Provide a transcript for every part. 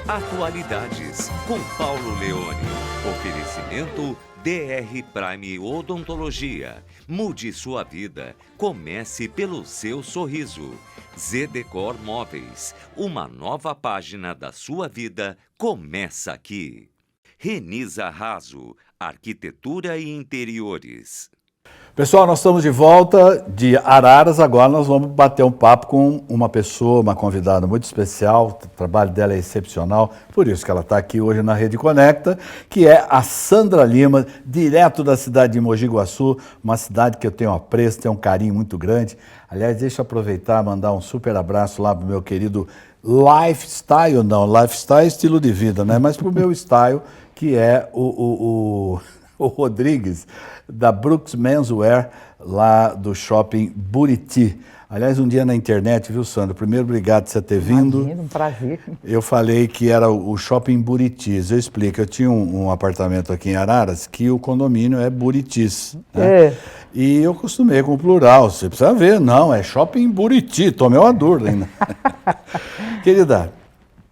Atualidades com Paulo Leone. Oferecimento DR Prime Odontologia. Mude sua vida. Comece pelo seu sorriso. Zedecor Móveis. Uma nova página da sua vida começa aqui. Renisa Raso. Arquitetura e Interiores. Pessoal, nós estamos de volta de Araras. Agora nós vamos bater um papo com uma pessoa, uma convidada muito especial. O trabalho dela é excepcional, por isso que ela está aqui hoje na Rede Conecta, que é a Sandra Lima, direto da cidade de Mogi Guaçu, uma cidade que eu tenho apreço, tenho um carinho muito grande. Aliás, deixa eu aproveitar e mandar um super abraço lá para o meu querido Lifestyle, Lifestyle é estilo de vida, né? Mas para o meu style, que é o Rodrigues, da Brooks Menswear, lá do shopping Buriti. Aliás, um dia na internet, viu, Sandra? Primeiro, obrigado por você ter vindo. Imagina, um prazer. Eu falei que era o shopping Buritis. Eu explico, eu tinha um apartamento aqui em Araras que o condomínio é Buritis. Né? É. E eu costumei com o plural. Você precisa ver, não, é shopping Buriti. Tomei uma dúvida ainda. Querida,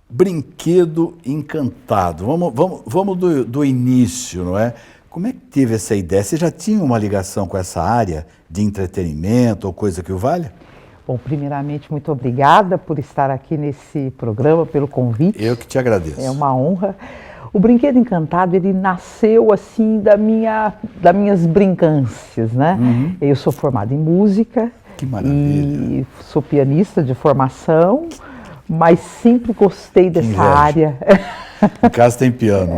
brinquedo encantado. Vamos do início, não é? Como é que teve essa ideia? Você já tinha uma ligação com essa área de entretenimento ou coisa que o valha? Bom, primeiramente, muito obrigada por estar aqui nesse programa, pelo convite. Eu que te agradeço. É uma honra. O Brinquedo Encantado, ele nasceu assim das minhas brincâncias, né? Uhum. Eu sou formada em música. Que maravilha. E sou pianista de formação, mas sempre gostei dessa área. Em casa tem piano,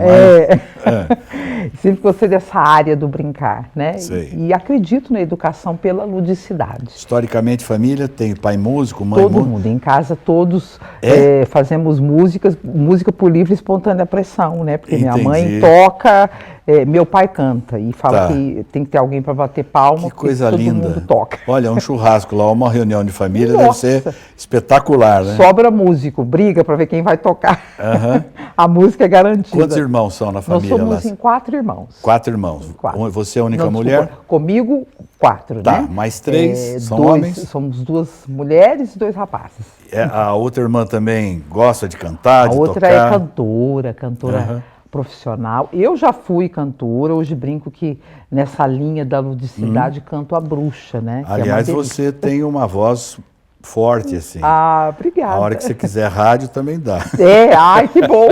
Sempre gostei dessa área do brincar, né? Sei. E acredito na educação pela ludicidade. Historicamente, família tem pai músico, mãe Todo músico? mundo, em casa todos fazemos música por livre e espontânea pressão, né? Porque Entendi. minha mãe toca, meu pai canta e fala que tem que ter alguém para bater palma, que coisa todo linda. mundo toca. Olha, um churrasco lá, uma reunião de família Nossa. deve ser espetacular, né? Sobra músico, briga para ver quem vai tocar. Uhum. A música é garantida. Quantos irmãos são na família? Nós somos 4 irmãos. 4 irmãos. 4. Você é a única Não, mulher? Desculpa, comigo, 4, tá, né? Mais 3 são 2, homens? Somos 2 mulheres e 2 rapazes. A outra irmã também gosta de cantar, A de outra tocar? é cantora profissional. Eu já fui cantora, hoje brinco que nessa linha da ludicidade canto a bruxa, né? Aliás, você tem uma voz forte, assim. Ah, obrigada. A hora que você quiser rádio também dá. Ai, que bom.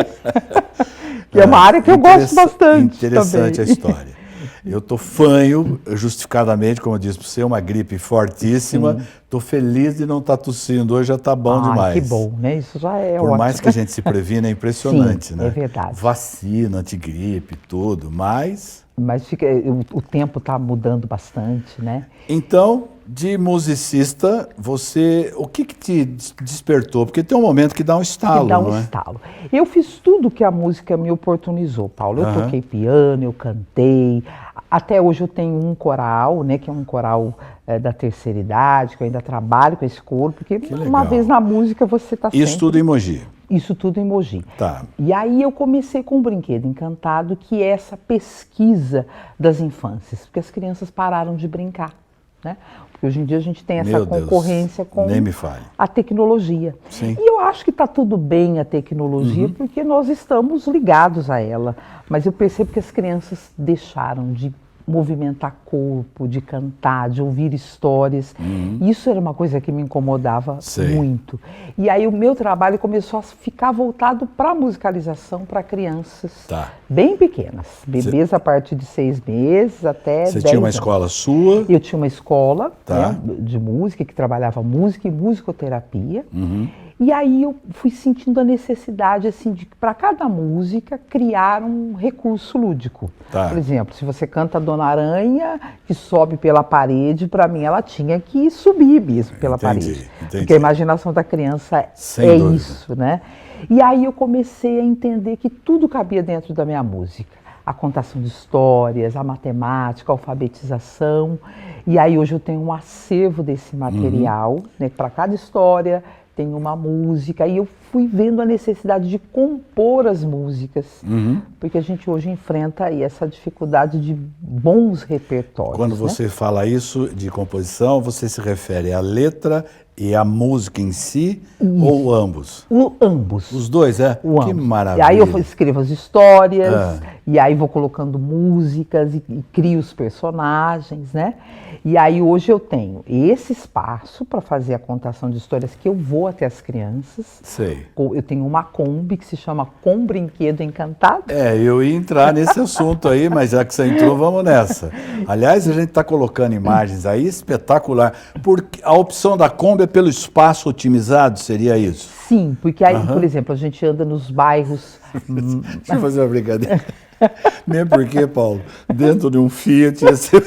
Que é uma área que eu gosto bastante. Interessante também. A história. Eu estou fanho, justificadamente, como eu disse, por ser uma gripe fortíssima. Estou feliz de não estar tossindo hoje, já está bom demais. Que bom, né? Isso já é ótimo. Por mais que a gente se previna, é impressionante, Sim, né? É verdade. Vacina, antigripe, tudo, mas o tempo está mudando bastante, né? Então, de musicista, o que te despertou? Porque tem um momento que dá um estalo, não é? Estalo. Eu fiz tudo que a música me oportunizou, Paulo. Eu toquei piano, eu cantei. Até hoje eu tenho um coral, né? Que é um coral da terceira idade, que eu ainda trabalho com esse coro, porque uma vez na música você está sempre... Isso tudo em Mogi? Isso tudo em Mogi. Tá. E aí eu comecei com o Brinquedo Encantado, que é essa pesquisa das infâncias, porque as crianças pararam de brincar, né? Porque hoje em dia a gente tem essa concorrência com a tecnologia. Sim. E eu acho que está tudo bem a tecnologia, porque nós estamos ligados a ela. Mas eu percebo que as crianças deixaram de movimentar corpo, de cantar, de ouvir histórias. Isso era uma coisa que me incomodava muito. E aí o meu trabalho começou a ficar voltado para a musicalização para crianças bem pequenas. Bebês a partir de 6 meses até 10 anos. Você tinha uma escola sua? Eu tinha uma escola de música, que trabalhava música e musicoterapia. E aí eu fui sentindo a necessidade, assim, de para cada música criar um recurso lúdico. Por exemplo, se você canta Dona Aranha, que sobe pela parede, para mim ela tinha que subir mesmo pela parede. Porque a imaginação da criança é isso, né? E aí eu comecei a entender que tudo cabia dentro da minha música. A contação de histórias, a matemática, a alfabetização. E aí hoje eu tenho um acervo desse material, né? Para cada história tem uma música, e eu fui vendo a necessidade de compor as músicas, porque a gente hoje enfrenta aí essa dificuldade de bons repertórios. Quando você fala isso de composição, você se refere à letra e a música em si, ou ambos? Ambos. Os dois, é? Que Ambos. maravilha. E aí eu escrevo as histórias, e aí vou colocando músicas e crio os personagens, né? E aí hoje eu tenho esse espaço para fazer a contação de histórias que eu vou até as crianças. Sei. Eu tenho uma Kombi que se chama Com Brinquedo Encantado. Eu ia entrar nesse assunto aí, mas já que você entrou, vamos nessa. Aliás, a gente está colocando imagens aí espetacular. Porque a opção da Kombi é pelo espaço otimizado, seria isso? Sim, porque aí, por exemplo, a gente anda nos bairros... Deixa eu fazer uma brincadeira. Mesmo porque, Paulo, dentro de um Fiat ia ser...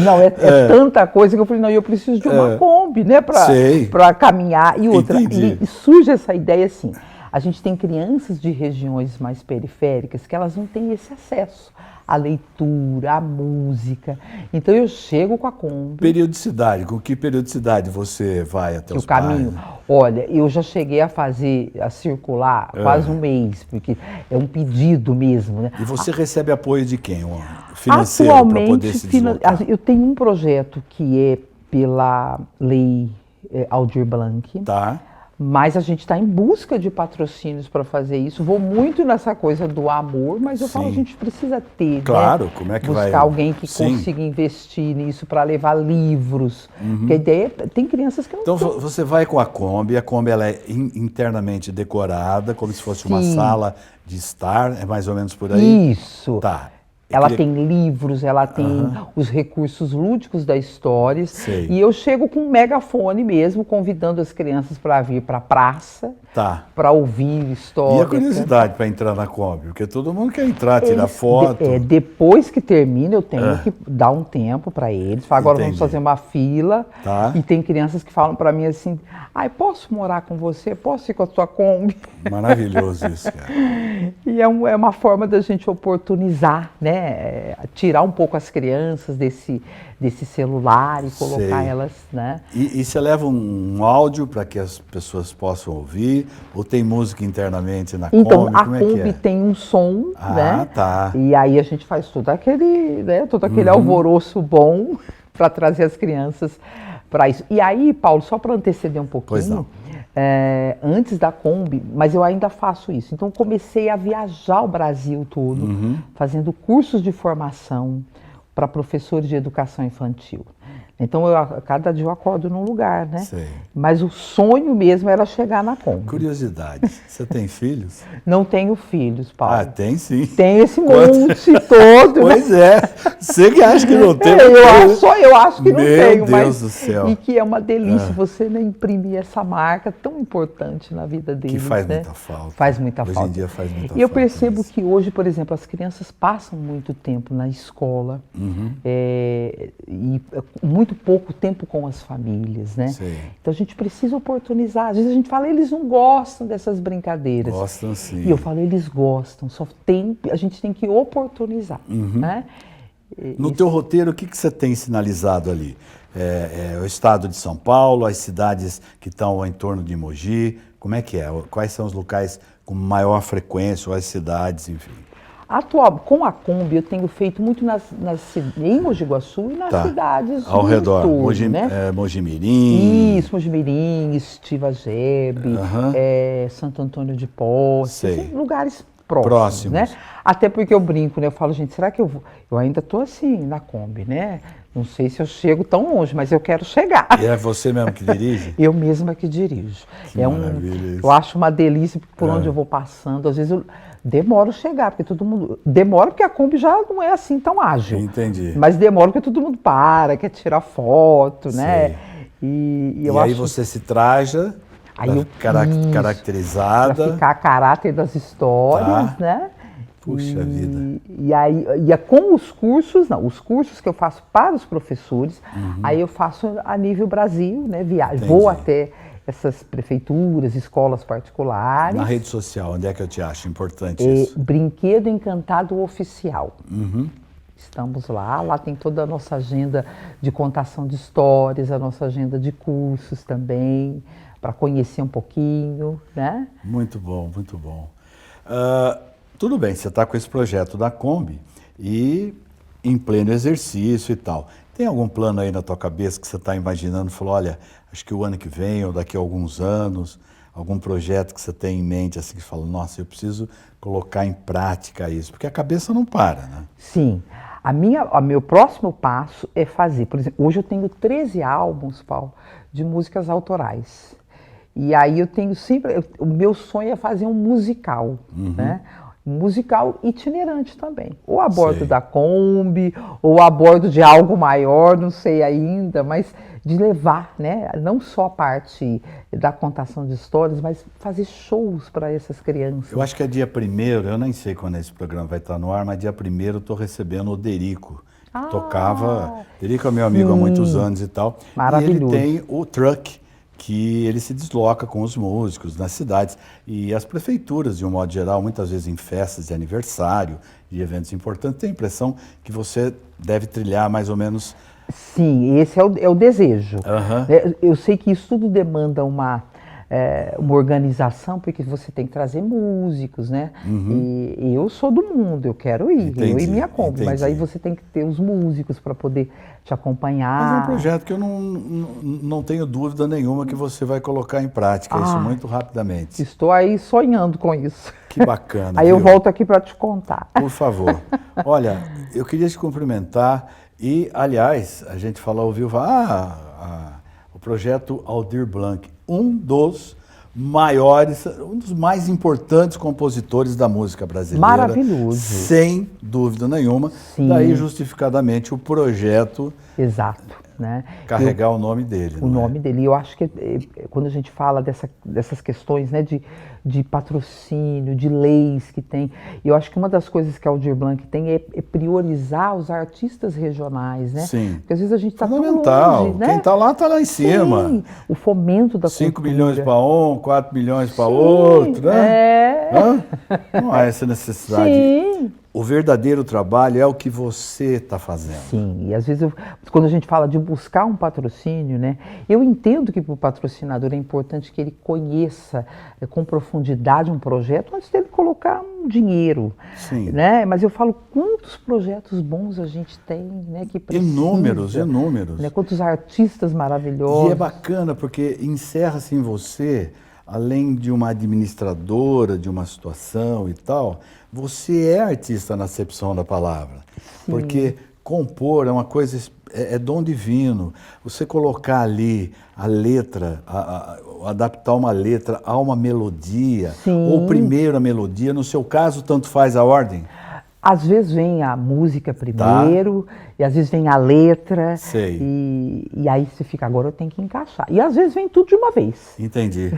Não, é tanta coisa que eu falei, não, eu preciso de uma Kombi, né, para caminhar. E outra, e surge essa ideia assim, a gente tem crianças de regiões mais periféricas que elas não têm esse acesso à leitura, à música. Então eu chego com a Kombi. Periodicidade, com que periodicidade você vai até os caminho? Olha, eu já cheguei a circular quase um mês, porque é um pedido mesmo, né? E você recebe apoio de quem? Financeiro para poder se deslocar? Eu tenho um projeto que é pela lei Aldir Blanc. Tá. Mas a gente está em busca de patrocínios para fazer isso. Vou muito nessa coisa do amor, mas eu falo, a gente precisa ter, claro, né? Como é que buscar vai... alguém que consiga investir nisso para levar livros. Porque a ideia tem crianças que não Então você vai com a Kombi ela é internamente decorada, como se fosse uma sala de estar, é mais ou menos por aí? Isso. Tá. Ela tem livros, ela tem os recursos lúdicos da história. E eu chego com um megafone mesmo, convidando as crianças para vir para a praça, para ouvir história. E a curiosidade para entrar na Kombi? Porque todo mundo quer entrar, tirar foto. Depois que termina, eu tenho que dar um tempo para eles. Agora vamos fazer uma fila. E tem crianças que falam para mim assim, posso morar com você? Posso ir com a sua Kombi? Maravilhoso isso, cara. E é uma forma da gente oportunizar, né? Tirar um pouco as crianças desse celular e colocar elas, né? E você leva um áudio para que as pessoas possam ouvir? Ou tem música internamente na Kombi? Então, a Kombi tem um som, né? Tá. E aí a gente faz todo aquele alvoroço bom para trazer as crianças para isso. E aí, Paulo, só para anteceder um pouquinho... Pois não. Antes da Kombi, mas eu ainda faço isso. Então comecei a viajar o Brasil todo, fazendo cursos de formação para professores de educação infantil. Então cada dia eu acordo num lugar, né? Mas o sonho mesmo era chegar na Kombi. Curiosidade, você tem filhos? Não tenho filhos, Paulo. Tem sim. Tem esse monte todo. Pois você que acha que não tem. Eu acho que não tenho, Meu Deus do céu. E que é uma delícia você, né, imprimir essa marca tão importante na vida deles. Que faz né? muita falta. Faz muita falta. Hoje em dia faz muita falta. E eu percebo que hoje, por exemplo, as crianças passam muito tempo na escola e muito pouco tempo com as famílias, né? Então a gente precisa oportunizar. Às vezes a gente fala, eles não gostam dessas brincadeiras. Gostam sim. E eu falo, eles gostam, a gente tem que oportunizar, né? No teu roteiro, o que você tem sinalizado ali? O estado de São Paulo, as cidades que estão em torno de Mogi, como é que é? Quais são os locais com maior frequência, ou as cidades, enfim? Com a Kombi, eu tenho feito muito em Mogi Guaçu e nas cidades ao redor, entorno, né? Mojimirim. Isso, Mojimirim, Estiva Gebe, Santo Antônio de Posse, assim, lugares próximos, né? Até porque eu brinco, né? Eu falo, gente, será que eu ainda estou assim na Kombi, né? Não sei se eu chego tão longe, mas eu quero chegar. E é você mesmo que dirige? Eu mesma que dirijo. Eu acho uma delícia por onde eu vou passando. Às vezes eu demoro a chegar, porque todo mundo... Demora porque a Kombi já não é assim tão ágil. Entendi. Mas demora porque todo mundo quer tirar foto, né? E aí você se traja, caracterizada. Para ficar a caráter das histórias, né? Puxa vida. E aí, com os cursos que eu faço para os professores, aí eu faço a nível Brasil, né? Vou até essas prefeituras, escolas particulares. Na rede social, onde é que eu te acho importante isso? Brinquedo Encantado Oficial. Estamos lá tem toda a nossa agenda de contação de histórias, a nossa agenda de cursos também, para conhecer um pouquinho, né? Muito bom, muito bom. Tudo bem, você está com esse projeto da Kombi e em pleno exercício e tal. Tem algum plano aí na tua cabeça que você está imaginando, falou, olha, acho que o ano que vem ou daqui a alguns anos, algum projeto que você tem em mente, assim, que fala, nossa, eu preciso colocar em prática isso, porque a cabeça não para, né? Sim. O meu próximo passo é fazer, por exemplo, hoje eu tenho 13 álbuns, Paulo, de músicas autorais. E aí eu tenho sempre, o meu sonho é fazer um musical, né? Um musical itinerante também. Ou a bordo da Kombi, ou a bordo de algo maior, não sei ainda, mas de levar, né? Não só a parte da contação de histórias, mas fazer shows para essas crianças. Eu acho que é dia 1º, eu nem sei quando esse programa vai estar no ar, mas dia 1º eu estou recebendo o Derico. Tocava, Derico é meu amigo há muitos anos e tal. Maravilhoso. E ele tem o truck, que ele se desloca com os músicos nas cidades. E as prefeituras, de um modo geral, muitas vezes em festas de aniversário, de eventos importantes, tem a impressão que você deve trilhar mais ou menos... Sim, esse é o desejo. Uhum. Eu sei que isso tudo demanda uma organização, porque você tem que trazer músicos, né? E eu sou do mundo, eu quero ir, Entendi, eu e minha Kombi, mas aí entendi. você tem que ter os músicos para poder te acompanhar. Mas é um projeto que eu não tenho dúvida nenhuma que você vai colocar em prática isso muito rapidamente. Estou aí sonhando com isso. Que bacana. Aí eu viu? volto aqui para te contar. Por favor. Olha, eu queria te cumprimentar e, aliás, a gente falou ao vivo, o projeto Aldir Blanc, um dos maiores, um dos mais importantes compositores da música brasileira. Maravilhoso. Sem dúvida nenhuma. Sim. Daí, justificadamente, o projeto Exato. Né? carregar o nome dele. O nome dele. E eu acho que quando a gente fala dessas questões, né, de patrocínio, de leis que tem, eu acho que uma das coisas que a Aldir Blanc tem é priorizar os artistas regionais, né? Sim. Porque às vezes a gente está tão Fundamental. longe, né? Quem está lá em cima. Sim, o fomento da 5 cultura. milhões para um, 4 milhões para outro, né? Hã? Não há essa necessidade. Sim. O verdadeiro trabalho é o que você está fazendo. Sim, e às vezes quando a gente fala de buscar um patrocínio, né, eu entendo que para o patrocinador é importante que ele conheça com profundidade um projeto antes dele colocar um dinheiro. Sim. Né? Mas eu falo quantos projetos bons a gente tem, né, que precisa. Inúmeros. Né, quantos artistas maravilhosos. E é bacana porque encerra-se em você, além de uma administradora de uma situação e tal, você é artista na acepção da palavra. Sim. Porque compor é uma coisa, é dom divino. Você colocar ali a letra, adaptar uma letra a uma melodia, Sim. ou primeiro a melodia, no seu caso, tanto faz a ordem? Às vezes vem a música primeiro, e às vezes vem a letra, Sei. E aí você fica, agora eu tenho que encaixar. E às vezes vem tudo de uma vez. Entendi.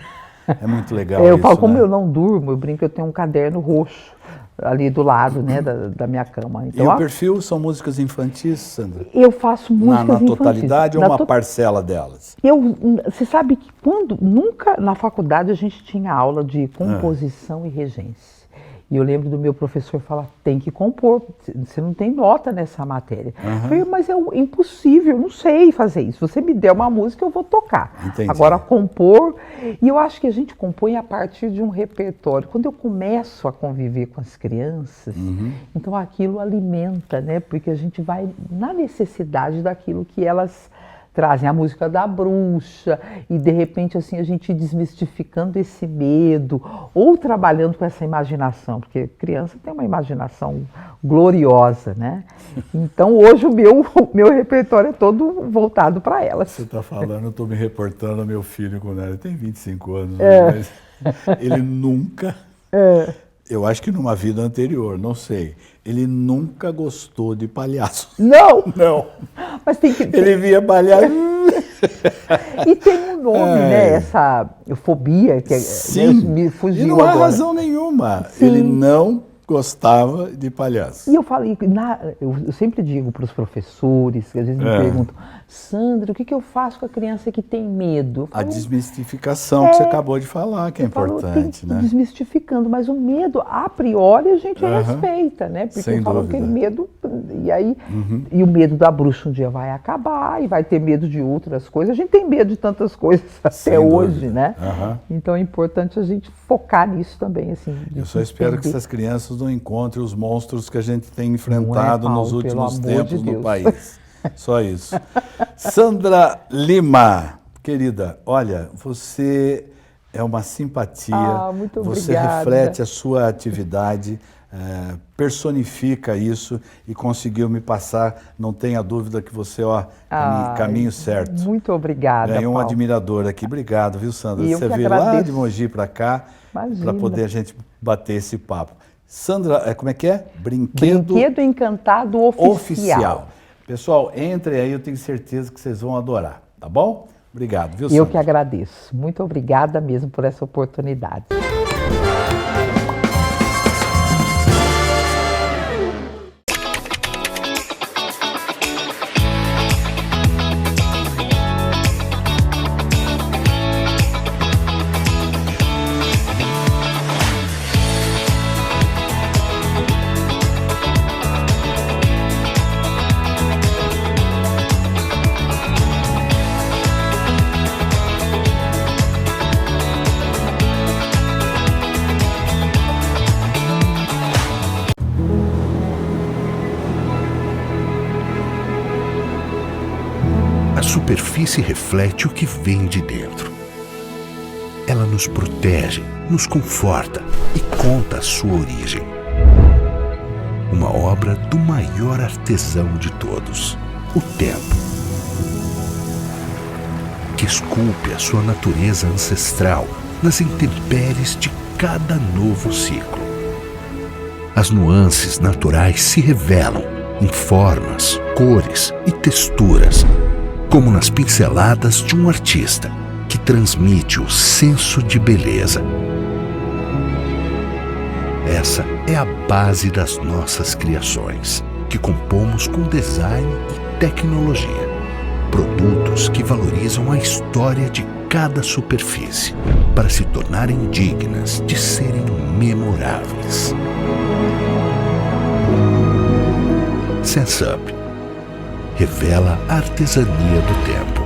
É muito legal Eu isso, falo, como né? eu não durmo, eu brinco, eu tenho um caderno roxo ali do lado, né, da minha cama. Então, E o perfil são músicas infantis, Sandra? eu faço músicas Na infantis. totalidade ou uma parcela delas? Você sabe que nunca na faculdade a gente tinha aula de composição e regência. E eu lembro do meu professor falar, tem que compor, você não tem nota nessa matéria. Eu falei, mas é impossível, eu não sei fazer isso. Se você me der uma música, eu vou tocar. Entendi. Agora, compor, e eu acho que a gente compõe a partir de um repertório. Quando eu começo a conviver com as crianças, então aquilo alimenta, né? Porque a gente vai na necessidade daquilo que elas trazem, a música da bruxa, e de repente assim a gente desmistificando esse medo, ou trabalhando com essa imaginação, porque criança tem uma imaginação gloriosa, né? Então hoje o meu repertório é todo voltado para elas. Você está falando, eu estou me reportando ao meu filho quando ele tem 25 anos, mas ele nunca, eu acho que numa vida anterior, não sei, ele nunca gostou de palhaço. Não! Não. Mas tem que... Ele via palhaço. E tem um nome, né? Essa fobia que Sim. me fugiu E não há agora. razão nenhuma. Sim. Ele não gostava de palhaço. E eu falei, eu sempre digo para os professores, que às vezes me perguntam, Sandra, o que eu faço com a criança que tem medo? Eu A falo, desmistificação que você acabou de falar, que é importante, né? Desmistificando, mas o medo, a priori, a gente respeita, né? Porque Sem falam dúvida. que medo, e aí, e o medo da bruxa um dia vai acabar, e vai ter medo de outras coisas. A gente tem medo de tantas coisas Sem até hoje, dúvida. né? Então é importante a gente focar nisso também, assim. Eu só espero que entender. essas crianças não encontrem os monstros que a gente tem enfrentado Paulo, nos pelo últimos amor tempos de no Deus. país. Só isso. Sandra Lima, querida, olha, você é uma simpatia. Muito você obrigada. reflete a sua atividade, personifica isso e conseguiu me passar, não tenha dúvida que você, caminho certo. Muito obrigada, Ganhou um Paulo. admirador aqui. Obrigado, viu, Sandra? E eu Você que veio lá agradeço. de Mogi para cá Imagina. para poder a gente bater esse papo. Sandra, como é que é? Brinquedo Encantado Oficial. Pessoal, entrem aí, eu tenho certeza que vocês vão adorar, tá bom? Obrigado, viu, Eu Sandra? que agradeço. Muito obrigada mesmo por essa oportunidade. A superfície reflete o que vem de dentro. Ela nos protege, nos conforta e conta a sua origem. Uma obra do maior artesão de todos, o tempo, que esculpe a sua natureza ancestral nas intempéries de cada novo ciclo. As nuances naturais se revelam em formas, cores e texturas, como nas pinceladas de um artista que transmite o senso de beleza. Essa é a base das nossas criações, que compomos com design e tecnologia. Produtos que valorizam a história de cada superfície para se tornarem dignas de serem memoráveis. SenseUp revela a artesania do tempo.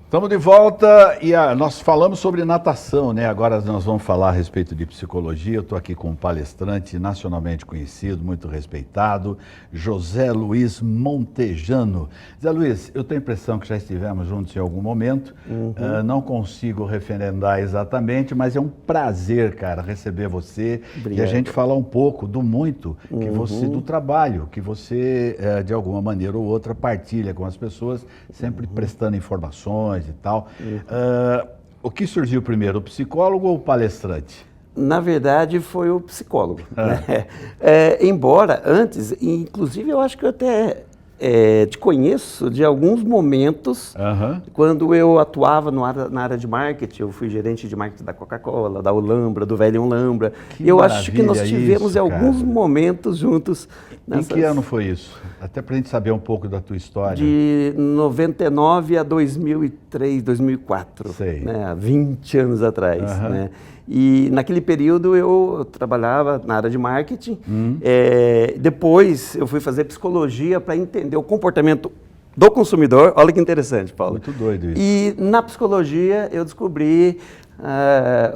Estamos de volta e nós falamos sobre natação, né? Agora nós vamos falar a respeito de psicologia. Eu estou aqui com um palestrante nacionalmente conhecido, muito respeitado, José Luiz Montejano. José Luiz, eu tenho a impressão que já estivemos juntos em algum momento. Não consigo referendar exatamente, mas é um prazer, cara, receber você. Obrigado. E a gente falar um pouco do muito que você, do trabalho que você, de alguma maneira ou outra, partilha com as pessoas, sempre prestando informações e tal. O que surgiu primeiro, o psicólogo ou o palestrante? Na verdade, foi o psicólogo. Né? Embora antes, inclusive eu acho que eu até te conheço de alguns momentos, quando eu atuava na área de marketing. Eu fui gerente de marketing da Coca-Cola, da Olambra, do Velho Olambra. Eu acho que nós tivemos isso, alguns momentos juntos. Em que ano foi isso? Até para a gente saber um pouco da tua história. De 99 a 2003, 2004, né? Há 20 anos atrás. Né? E naquele período eu trabalhava na área de marketing. Depois eu fui fazer psicologia para entender o comportamento do consumidor. Olha que interessante, Paulo. Muito doido isso. E na psicologia eu descobri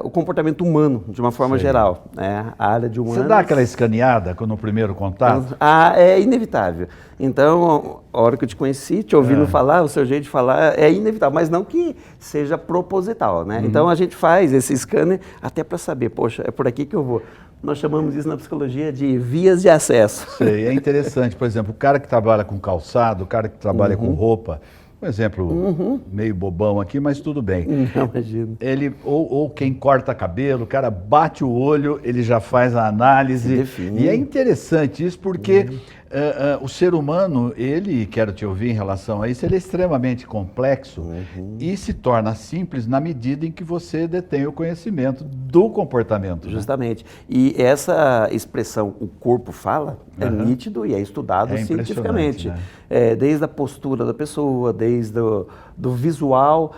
o comportamento humano, de uma forma geral. Né? A área de humanos... Você dá aquela escaneada no primeiro contato? É inevitável. Então, a hora que eu te conheci, te ouvindo falar, o seu jeito de falar é inevitável, mas não que seja proposital, né? Então, a gente faz esse scanner até para saber, poxa, é por aqui que eu vou. Nós chamamos isso na psicologia de vias de acesso. Sei, é interessante. Por exemplo, o cara que trabalha com calçado, o cara que trabalha com roupa, um exemplo meio bobão aqui, mas tudo bem. Não, imagino. Ele, ou quem corta cabelo, o cara bate o olho, ele já faz a análise. E é interessante isso porque o ser humano, ele, quero te ouvir em relação a isso, ele é extremamente complexo e se torna simples na medida em que você detém o conhecimento do comportamento. Justamente. Né? E essa expressão, o corpo fala, é nítido e é estudado cientificamente. Né? Desde a postura da pessoa, desde do visual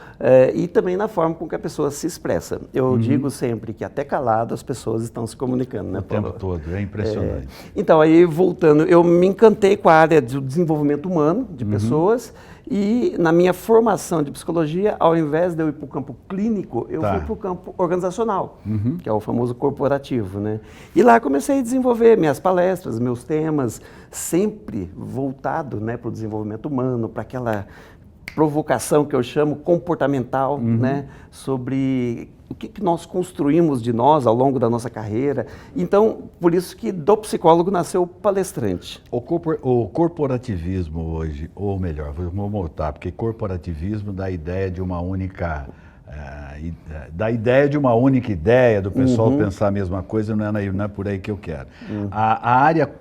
e também na forma com que a pessoa se expressa. Eu digo sempre que até calado as pessoas estão se comunicando, né, Paulo? O tempo todo, é impressionante. Então, aí voltando, eu me encantei com a área do desenvolvimento humano de pessoas e na minha formação de psicologia, ao invés de eu ir para o campo clínico, eu fui para o campo organizacional, que é o famoso corporativo, né? E lá comecei a desenvolver minhas palestras, meus temas, sempre voltado, né, para o desenvolvimento humano, para aquela provocação que eu chamo comportamental, né, sobre o que nós construímos de nós ao longo da nossa carreira. Então, por isso que do psicólogo nasceu o palestrante. O corporativismo hoje, ou melhor, vou voltar, porque corporativismo dá a ideia de uma única... ideia do pessoal pensar a mesma coisa, não é por aí que eu quero. A área...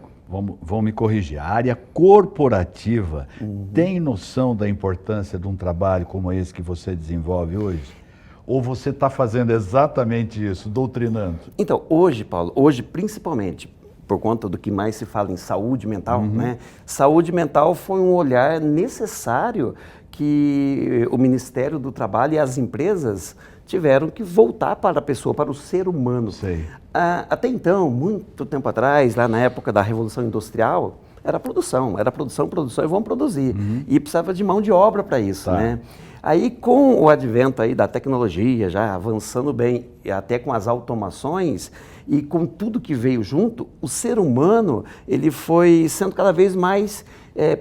Vão me corrigir, a área corporativa tem noção da importância de um trabalho como esse que você desenvolve hoje? Ou você está fazendo exatamente isso, doutrinando? Então, hoje, Paulo, hoje principalmente, por conta do que mais se fala em saúde mental, né? Saúde mental foi um olhar necessário que o Ministério do Trabalho e as empresas tiveram que voltar para a pessoa, para o ser humano. Até então, muito tempo atrás, lá na época da Revolução Industrial, era produção e vamos produzir. E precisava de mão de obra para isso, né? Aí, com o advento aí da tecnologia, já avançando bem, e até com as automações, e com tudo que veio junto, o ser humano ele foi sendo cada vez mais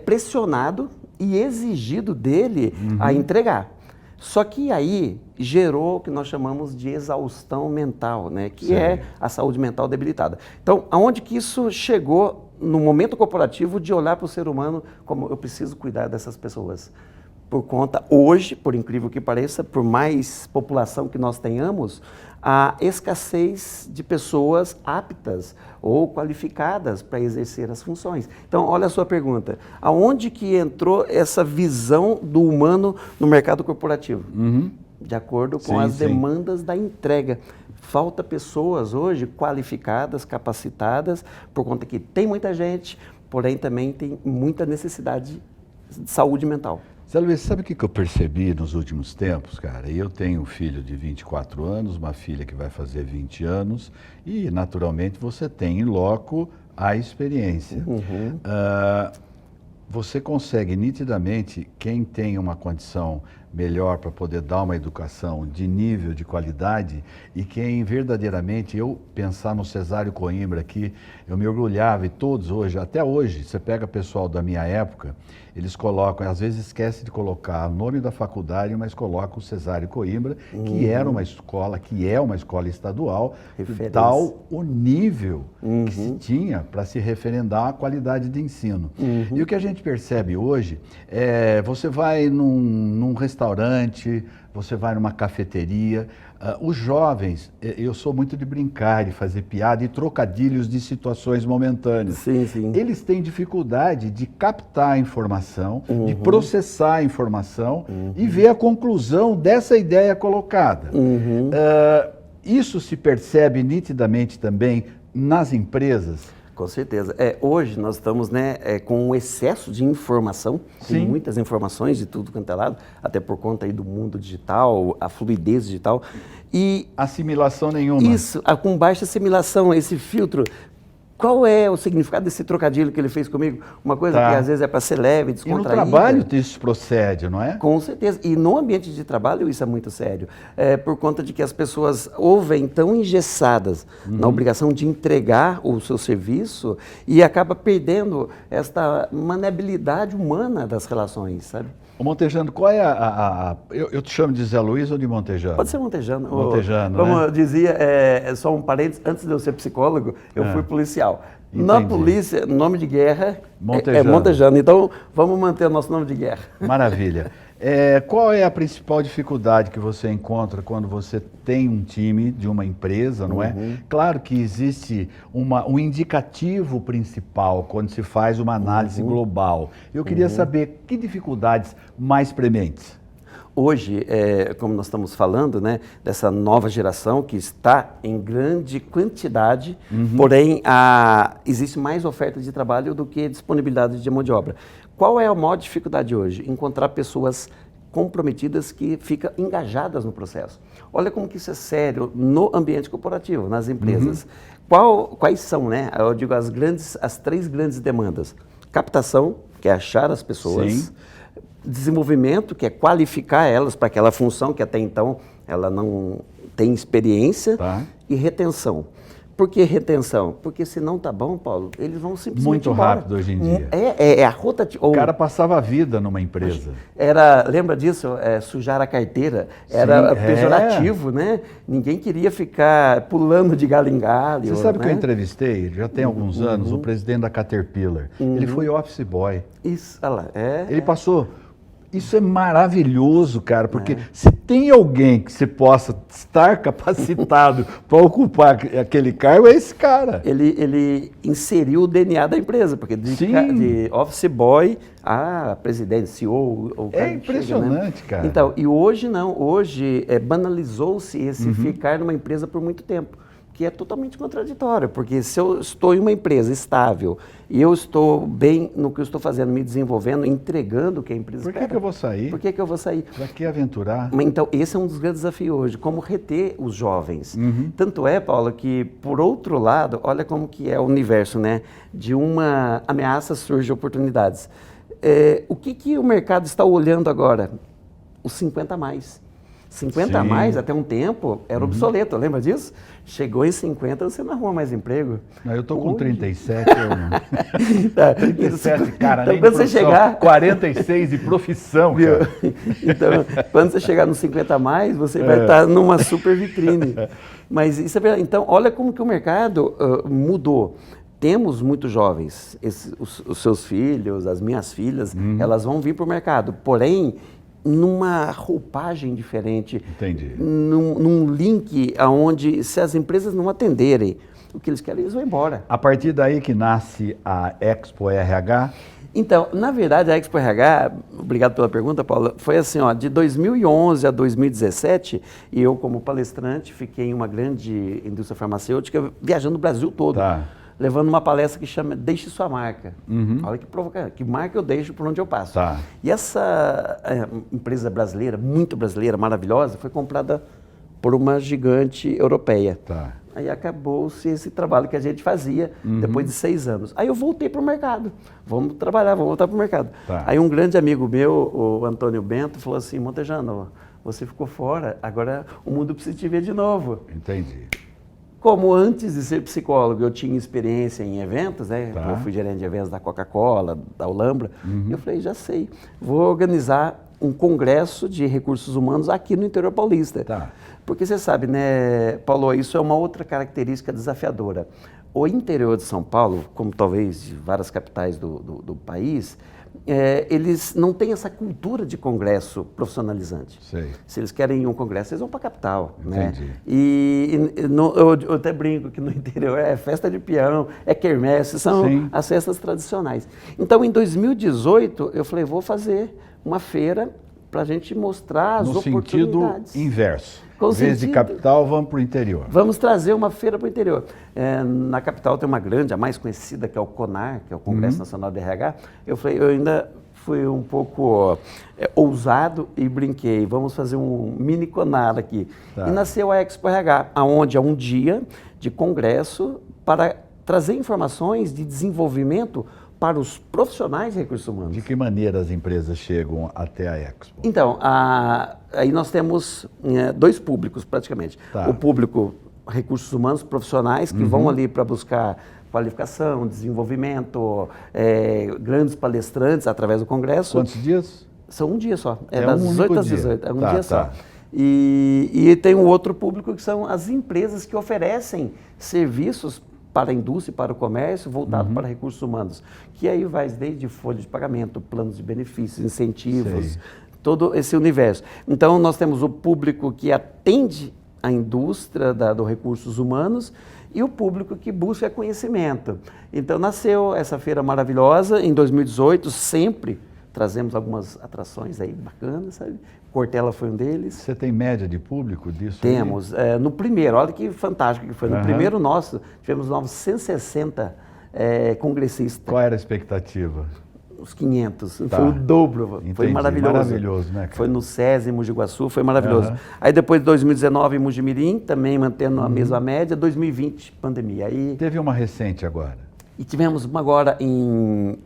pressionado e exigido dele a entregar. Só que aí gerou o que nós chamamos de exaustão mental, né? Que é a saúde mental debilitada. Então, aonde que isso chegou no momento corporativo de olhar para o ser humano como eu preciso cuidar dessas pessoas? Por conta, hoje, por incrível que pareça, por mais população que nós tenhamos, a escassez de pessoas aptas ou qualificadas para exercer as funções. Então, olha a sua pergunta. Aonde que entrou essa visão do humano no mercado corporativo? De acordo com as demandas da entrega. Falta pessoas hoje qualificadas, capacitadas, por conta que tem muita gente, porém também tem muita necessidade de saúde mental. Zé Luiz, sabe o que eu percebi nos últimos tempos, cara? Eu tenho um filho de 24 anos, uma filha que vai fazer 20 anos e, naturalmente, você tem em loco a experiência. Você consegue nitidamente, quem tem uma condição melhor para poder dar uma educação de nível, de qualidade, e quem verdadeiramente, eu pensar no Cesário Coimbra aqui, eu me orgulhava, e todos hoje, até hoje, você pega pessoal da minha época, eles colocam, às vezes esquece de colocar o nome da faculdade, mas colocam o Cesário Coimbra, que era uma escola, que é uma escola estadual, tal o nível que se tinha para se referendar a qualidade de ensino. E o que a gente percebe hoje é, você vai num restaurante, você vai numa cafeteria, os jovens, eu sou muito de brincar, de fazer piada e trocadilhos de situações momentâneas. Eles têm dificuldade de captar a informação, de processar a informação e ver a conclusão dessa ideia colocada. Isso se percebe nitidamente também nas empresas. Com certeza. Hoje nós estamos com um excesso de informação, tem muitas informações de tudo quanto é lado, até por conta aí do mundo digital, a fluidez digital. E assimilação nenhuma. Isso, com baixa assimilação, esse filtro. Qual é o significado desse trocadilho que ele fez comigo? Uma coisa que às vezes é para ser leve, descontraída. E no trabalho isso procede, não é? Com certeza. E no ambiente de trabalho isso é muito sério. Por conta de que as pessoas ouvem tão engessadas na obrigação de entregar o seu serviço e acaba perdendo esta maneabilidade humana das relações, sabe? Ô Montejano, qual é eu te chamo de Zé Luiz ou de Montejano? Pode ser Montejano. Montejano, como eu dizia, só um parênteses, antes de eu ser psicólogo, eu fui policial. Entendi. Na polícia, nome de guerra Montejano. é Montejano. Então, vamos manter o nosso nome de guerra. Maravilha. Qual é a principal dificuldade que você encontra quando você tem um time de uma empresa, não é? Claro que existe um indicativo principal quando se faz uma análise global. Eu queria saber que dificuldades mais prementes. Hoje, como nós estamos falando, né, dessa nova geração que está em grande quantidade, porém existe mais oferta de trabalho do que disponibilidade de mão de obra. Qual é a maior dificuldade hoje? Encontrar pessoas comprometidas que ficam engajadas no processo. Olha como que isso é sério no ambiente corporativo, nas empresas. Quais são, né? Eu digo as três grandes demandas. captação, que é achar as pessoas. Sim. Desenvolvimento, que é qualificar elas para aquela função que até então ela não tem experiência. Tá. E retenção. Por que retenção? Porque se não tá bom, Paulo, eles vão simplesmente Muito embora. rápido hoje em dia. É a rotatividade. O cara passava a vida numa empresa. Lembra disso? Sujar a carteira. Era pejorativo, né? Ninguém queria ficar pulando de galho em galho. Você sabe né? que eu entrevistei, já tem alguns anos, o presidente da Caterpillar. Ele foi office boy. Isso, olha lá. Ele passou... Isso é maravilhoso, cara, porque se tem alguém que você possa estar capacitado para ocupar aquele cargo, é esse cara. Ele inseriu o DNA da empresa, porque de office boy a presidente, CEO... O é impressionante, chega, né? cara. Então, e hoje não, hoje banalizou-se esse ficar numa empresa por muito tempo, que é totalmente contraditório, porque se eu estou em uma empresa estável e eu estou bem no que eu estou fazendo, me desenvolvendo, entregando o que a empresa espera. Por que eu vou sair? Por que eu vou sair? Para que aventurar? Então, esse é um dos grandes desafios hoje, como reter os jovens. Tanto é, Paulo, que, por outro lado, olha como que é o universo, né? De uma ameaça surge oportunidades. O que o mercado está olhando agora? Os 50 a mais. 50 a mais, até um tempo, era obsoleto, lembra disso? Chegou em 50, você não arruma mais emprego. Não, eu estou com 37, eu não. Tá. 37, cara, então, nem quando de você profissão. chegar... 46 de profissão, cara. Então, quando você chegar nos 50 a mais, você vai estar numa super vitrine. Mas isso é verdade. Então, olha como que o mercado mudou. Temos muitos jovens, os seus filhos, as minhas filhas, elas vão vir para o mercado. Porém, numa roupagem diferente. Entendi. Num link onde, se as empresas não atenderem o que eles querem, eles vão embora. A partir daí que nasce a Expo RH? Então, na verdade, a Expo RH, obrigado pela pergunta, Paula, foi assim, ó, de 2011 a 2017, e eu como palestrante fiquei em uma grande indústria farmacêutica, viajando o Brasil todo. Tá. Levando uma palestra que chama Deixe Sua Marca. Olha que provocante, que marca eu deixo por onde eu passo. Tá. E essa empresa brasileira, muito brasileira, maravilhosa, foi comprada por uma gigante europeia. Tá. Aí acabou-se esse trabalho que a gente fazia depois de 6 anos. Aí eu voltei para o mercado. Vamos trabalhar, vamos voltar para o mercado. Tá. Aí um grande amigo meu, o Antônio Bento, falou assim, Montejano, você ficou fora, agora o mundo precisa te ver de novo. Entendi. Como antes de ser psicólogo eu tinha experiência em eventos, né? Tá. Eu fui gerente de eventos da Coca-Cola, da Olambra, eu falei, já sei, vou organizar um congresso de recursos humanos aqui no interior paulista. Tá. Porque você sabe, né, Paulo, isso é uma outra característica desafiadora. O interior de São Paulo, como talvez de várias capitais do país, eles não têm essa cultura de congresso profissionalizante. Sei. Se eles querem um congresso, eles vão para a capital. Entendi. Né? Eu até brinco que no interior é festa de peão, é quermesse, são Sim. as festas tradicionais. Então, em 2018, eu falei, vou fazer uma feira para a gente mostrar as oportunidades. No sentido inverso. Com Em vez de sentido- capital, vamos para o interior. Vamos trazer uma feira para o interior. Na capital tem uma grande, a mais conhecida, que é o CONAR, que é o Congresso Nacional de RH. Eu falei, eu ainda fui um pouco ousado e brinquei, vamos fazer um mini CONAR aqui. Tá. E nasceu a Expo RH, onde é um dia de congresso para trazer informações de desenvolvimento para os profissionais de recursos humanos. De que maneira as empresas chegam até a Expo? Então, aí nós temos 2 públicos praticamente. Tá. O público recursos humanos profissionais que vão ali para buscar qualificação, desenvolvimento, grandes palestrantes através do congresso. Quantos dias? São um dia só, É das um 18 único às dia. 18, é um Tá, dia tá. só. E tem um outro público que são as empresas que oferecem serviços para a indústria e para o comércio voltado para recursos humanos, que aí vai desde folha de pagamento, planos de benefícios, incentivos, Sei. todo esse universo. Então, nós temos o público que atende a indústria do recursos humanos e o público que busca conhecimento. Então, nasceu essa feira maravilhosa em 2018, sempre trazemos algumas atrações aí bacanas, sabe? Cortella foi um deles. Você tem média de público disso? aí? Temos. No primeiro, olha que fantástico que foi. No Aham. primeiro nosso, tivemos 960 congressistas. Qual era a expectativa? Os 500. Tá. Foi o dobro. Foi Entendi. maravilhoso. Maravilhoso, né, cara? Foi no SESI, em Mogi Guaçu, foi maravilhoso. Aham. Aí depois de 2019, em Mogi Mirim, também mantendo a mesma média. 2020, pandemia. Aí, Teve uma recente agora. E tivemos uma agora em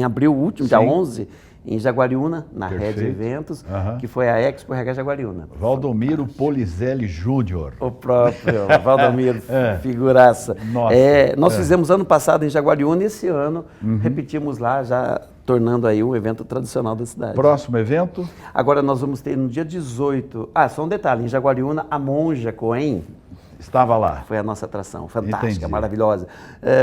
abril último, dia Sim. 11, em Jaguariúna, na Perfeito. Rede Eventos, Aham. que foi a Expo RH Jaguariúna. Valdomiro Polizelli Júnior. O próprio Valdomiro, É. figuraça. Nossa. Nós fizemos ano passado em Jaguariúna e esse ano repetimos lá, já tornando aí um evento tradicional da cidade. Próximo evento? Agora nós vamos ter no dia 18, só um detalhe, em Jaguariúna, a Monja Cohen Estava lá. foi a nossa atração, fantástica, Entendi. maravilhosa.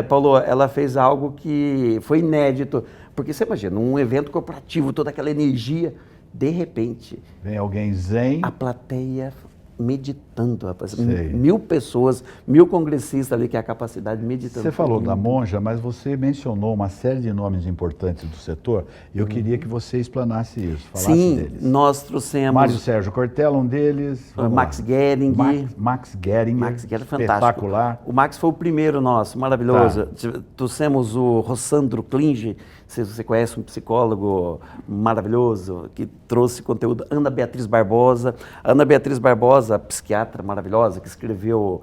Paulo, ela fez algo que foi inédito, porque você imagina, um evento corporativo, toda aquela energia, de repente, Vem alguém zen. a plateia meditando, rapaz. Sei. 1000 pessoas, 1000 congressistas ali, que é a capacidade meditando. Você falou da Monja, mas você mencionou uma série de nomes importantes do setor e eu queria que você explanasse isso, falasse Sim, deles. nós trouxemos Mário Sérgio Cortella, um deles. Vamos Max lá. Gehring. Max Gehring. Max Gehring, fantástico. Espetacular. O Max foi o primeiro nosso, maravilhoso. Tá. Trouxemos o Rossandro Klinge, se você conhece, um psicólogo maravilhoso, que trouxe conteúdo. Ana Beatriz Barbosa. Ana Beatriz Barbosa, psiquiatra maravilhosa, que escreveu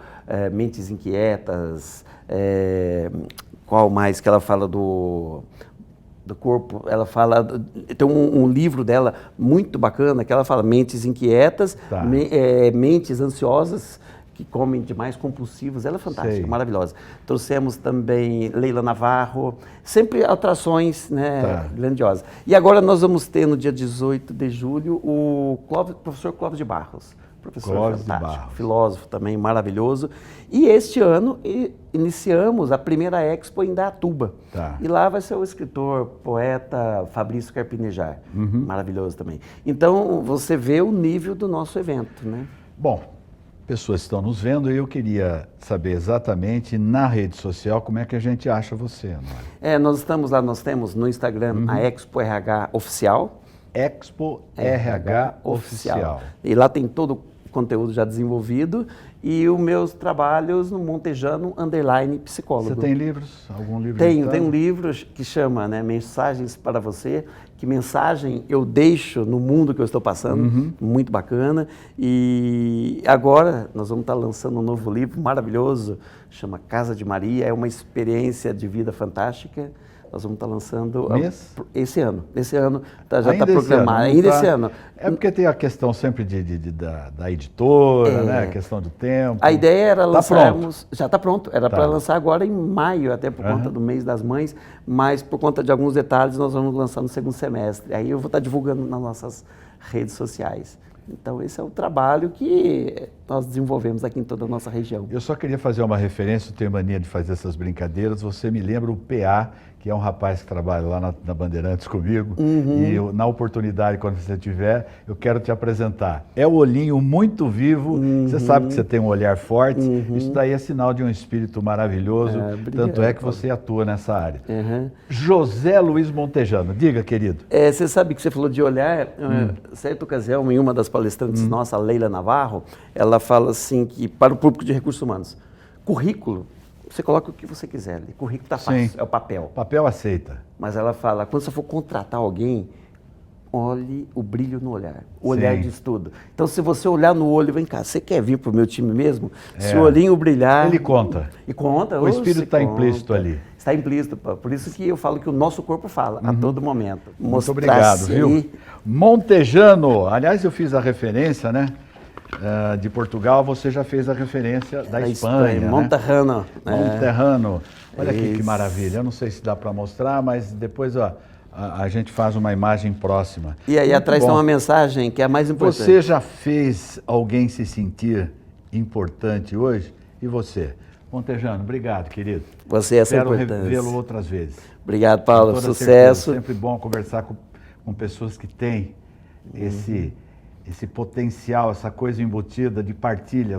Mentes Inquietas. Qual mais que ela fala do corpo? Ela fala, tem um livro dela muito bacana, que ela fala Mentes Inquietas, Tá. Mentes Ansiosas, que comem demais, compulsivos. Ela é fantástica, Sei. maravilhosa. Trouxemos também Leila Navarro, sempre atrações, né, Tá. grandiosas. E agora nós vamos ter, no dia 18 de julho, o professor Clóvis de Barros. Professor Clóvis de fantástico, Barros. filósofo também maravilhoso. E este ano iniciamos a primeira Expo em Datuba. Tá. E lá vai ser o escritor, poeta Fabrício Carpinejar. Uhum. Maravilhoso também. Então, você vê o nível do nosso evento, né? Bom, pessoas estão nos vendo e eu queria saber exatamente na rede social como é que a gente acha você, Anália. Nós estamos lá, nós temos no Instagram a Expo RH Oficial. Expo RH Oficial. E lá tem todo o conteúdo já desenvolvido e os meus trabalhos no Montejano _psicólogo. Você tem livros? Algum livro? Tem editado? um livro que chama, né, Mensagens para Você. Que mensagem eu deixo no mundo que eu estou passando, muito bacana. E agora nós vamos estar lançando um novo livro maravilhoso, chama Casa de Maria, é uma experiência de vida fantástica. Nós vamos estar lançando esse ano. Esse ano já está programado, ainda esse ano. É porque tem a questão sempre da editora, né? A questão do tempo. A ideia era lançarmos... Pronto. Já está pronto. Era Tá. para lançar agora em maio, até por conta do mês das mães, mas por conta de alguns detalhes nós vamos lançar no segundo semestre. Aí eu vou estar divulgando nas nossas redes sociais. Então esse é o trabalho que nós desenvolvemos aqui em toda a nossa região. Eu só queria fazer uma referência, eu tenho mania de fazer essas brincadeiras. Você me lembra o PA, que é um rapaz que trabalha lá na Bandeirantes comigo. E na oportunidade, quando você tiver, eu quero te apresentar. É o olhinho muito vivo, você sabe que você tem um olhar forte. Isso daí é sinal de um espírito maravilhoso. Tanto é que você atua nessa área. José Luiz Montejano, diga, querido. Você sabe que você falou de olhar, certa ocasião, em uma das palestrantes nossa, a Leila Navarro, ela fala assim que, para o público de recursos humanos, currículo, você coloca o que você quiser ali, currículo está fácil, Sim. é o papel. Papel aceita. Mas ela fala, quando você for contratar alguém, olhe o brilho no olhar, o olhar Sim. diz tudo. Então, se você olhar no olho, vem cá, você quer vir para o meu time mesmo? Se o olhinho brilhar... Ele conta. E conta. O espírito está conta. implícito ali. Está implícito, por isso que eu falo que o nosso corpo fala a todo momento. Muito obrigado, Mostrar-se viu? Montejano, aliás, eu fiz a referência, né? De Portugal, você já fez a referência da Espanha, né? Monterrano. Monterrano. Olha aqui que Isso. maravilha. Eu não sei se dá para mostrar, mas depois a gente faz uma imagem próxima. E aí Muito atrás bom. tem uma mensagem que é a mais importante. Você já fez alguém se sentir importante hoje? E você? Montejano, obrigado, querido. Você é essa Espero importância. revê-lo outras vezes. Obrigado, Paulo. Com toda Sucesso. certeza. Sempre bom conversar com pessoas que têm esse potencial, essa coisa embutida de partilha.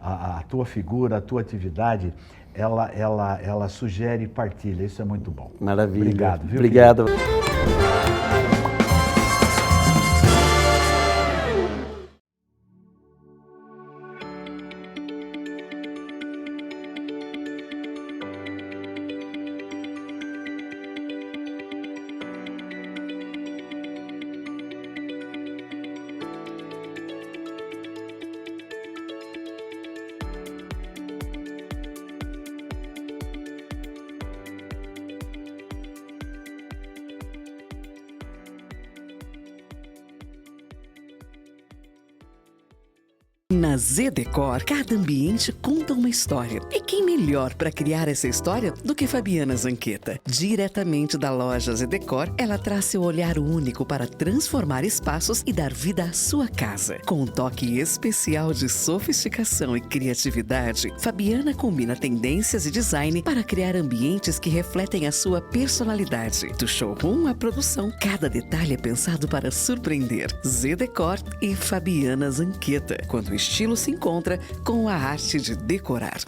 A tua figura, a tua atividade, ela sugere partilha. Isso é muito bom. Maravilha. Obrigado, viu? Obrigado. Na Zedecor, cada ambiente conta uma história. E quem melhor para criar essa história do que Fabiana Zanqueta? Diretamente da loja Zedecor, ela traz seu olhar único para transformar espaços e dar vida à sua casa. Com um toque especial de sofisticação e criatividade, Fabiana combina tendências e design para criar ambientes que refletem a sua personalidade. Do showroom à produção, cada detalhe é pensado para surpreender. Zedecor e Fabiana Zanqueta, quando o estilo se encontra com a arte de decorar.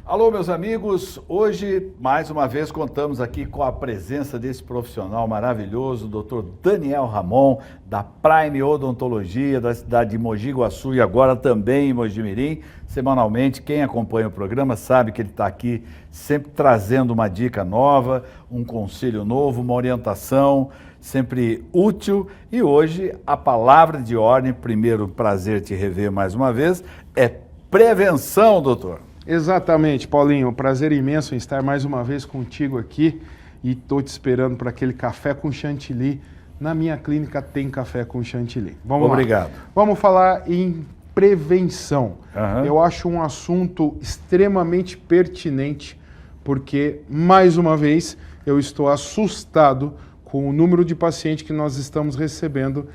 Alô, meus amigos, hoje, mais uma vez, contamos aqui com a presença desse profissional maravilhoso, o Dr. Daniel Ramon, da Prime Odontologia, da cidade de Mogi Guaçu e agora também em Mogi Mirim. Semanalmente, quem acompanha o programa sabe que ele está aqui sempre trazendo uma dica nova, um conselho novo, uma orientação sempre útil. E hoje, a palavra de ordem, primeiro, prazer te rever mais uma vez, é prevenção, doutor. Exatamente, Paulinho, prazer imenso em estar mais uma vez contigo aqui e estou te esperando para aquele café com chantilly. Na minha clínica tem café com chantilly. Vamos Obrigado. lá. Vamos falar em prevenção. Eu acho um assunto extremamente pertinente porque, mais uma vez, eu estou assustado com o número de pacientes que nós estamos recebendo